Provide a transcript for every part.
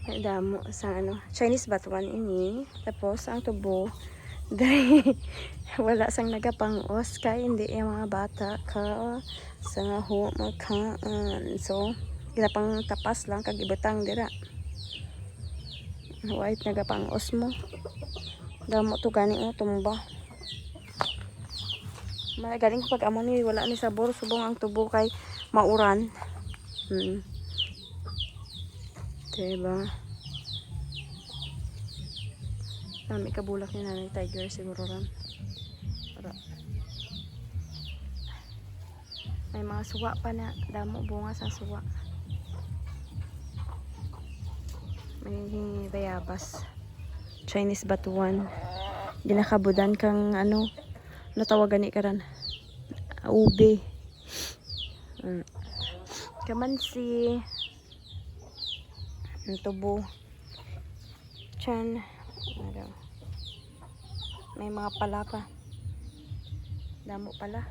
Ay, damo sa ano, Chinese batuan ini. Tapos ang tubo dahil wala sang nagapangos kay hindi yung mga bata ka sa ho makaan. So ginapang tapas lang kag ibutang dira. White nagapangos mo. Damo to gani o tumba. Magaling pag amo ni wala ni sabor subong ang tubo kay mauran. Diba? May kabulak ni Nanay Tiger siguro ram. Para. May mga suwa pa na. Damo bunga sa suwa. May bayabas. Chinese batuan. Ginakabudan kang ano. Natawagan ni karan. Ube. Kamansi. Tubo. Chan. May mga pala pa. Damo pala.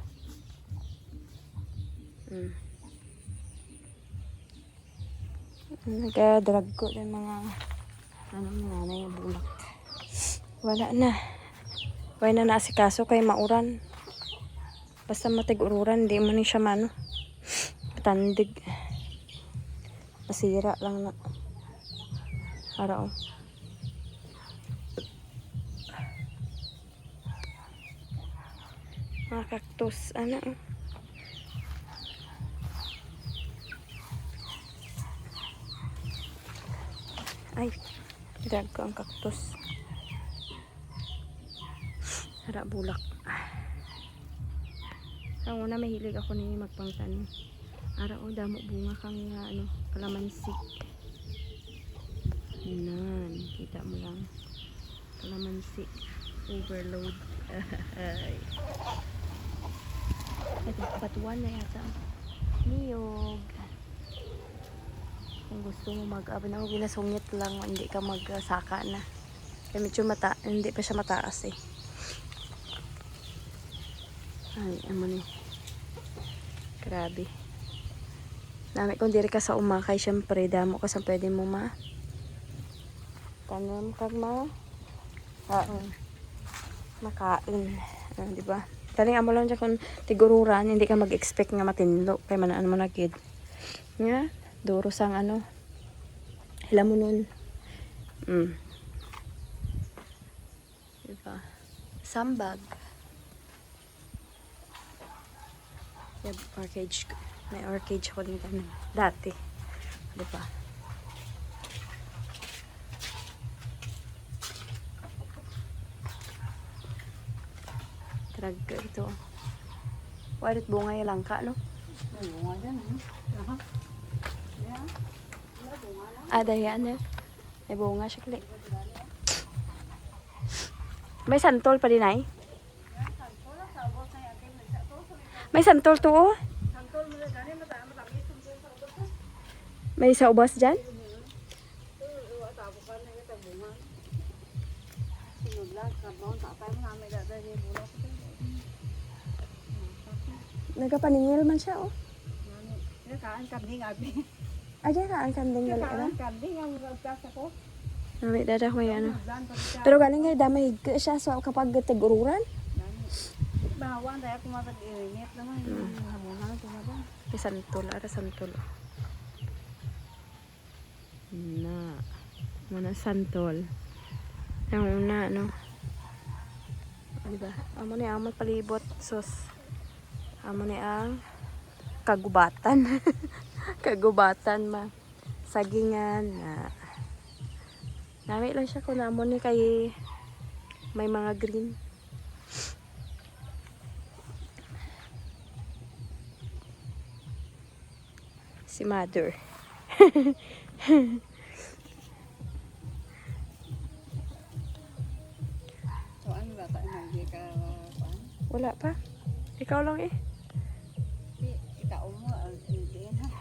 Nagka-drag ko ng mga nanay bulak. Wala na. Wala na naasikaso kay mauran. Basta matig-ururan, hindi mo ni siya mano. Patandig. Masira lang na. Araw. Mga cactus, ano. Ay, drag ko ang cactus. Harap bulak. Ang una mahilig ako ni magpangtanim. Araw damo bunga kang ano, kalamansi. Yan, kita mo lang. Kalamansi. Overload. Ito, batuan na yata. Niyog. Kung gusto mo mag-abon ako, ginasungit lang, hindi ka magsaka na. Kaya medyo hindi pa siya mataas eh. Ay, ano ni. Grabe. Dami kung diri ka sa umakay, syempre, damo ka sa pwede mo tanam kag makain. Di ba? Taling amo lang dyan kung tigururan, hindi ka mag-expect nga matinlo. Kaya manaan mo na kid. Nga, duro sang ano. Hila mo nun. Diba? Sambag. Yung orchage. May orchage ako dito dati. Diba? Trag ito. Walit bunga yung langka, no? May bunga dyan, Dayan eh. May bunga siya kali. May santol pa din ay? May santol to oh. May sa ubas dyan? Nagapaningil man siya oh. Kaan kambing abi. Aja ka ang kanding gali ra. Kambing ang ragtas ako. Nami dada ko yan. Pero galing nga damay siya so kapag tigururan. Bawan daya ko matag-init naman. Hamunan ko na ba? May santol, ara santol. Na. Muna santol. Ang una no. Diba? Amo ni amot palibot sus. Amo ni ang kagubatan. Kagubatan ma. Sagingan na. Nami lang siya kung amo ni kay may mga green. Si mother. So ano ba tayo hindi ka Wala pa. Ikaw lang eh. ikaw mo ang hindi ha.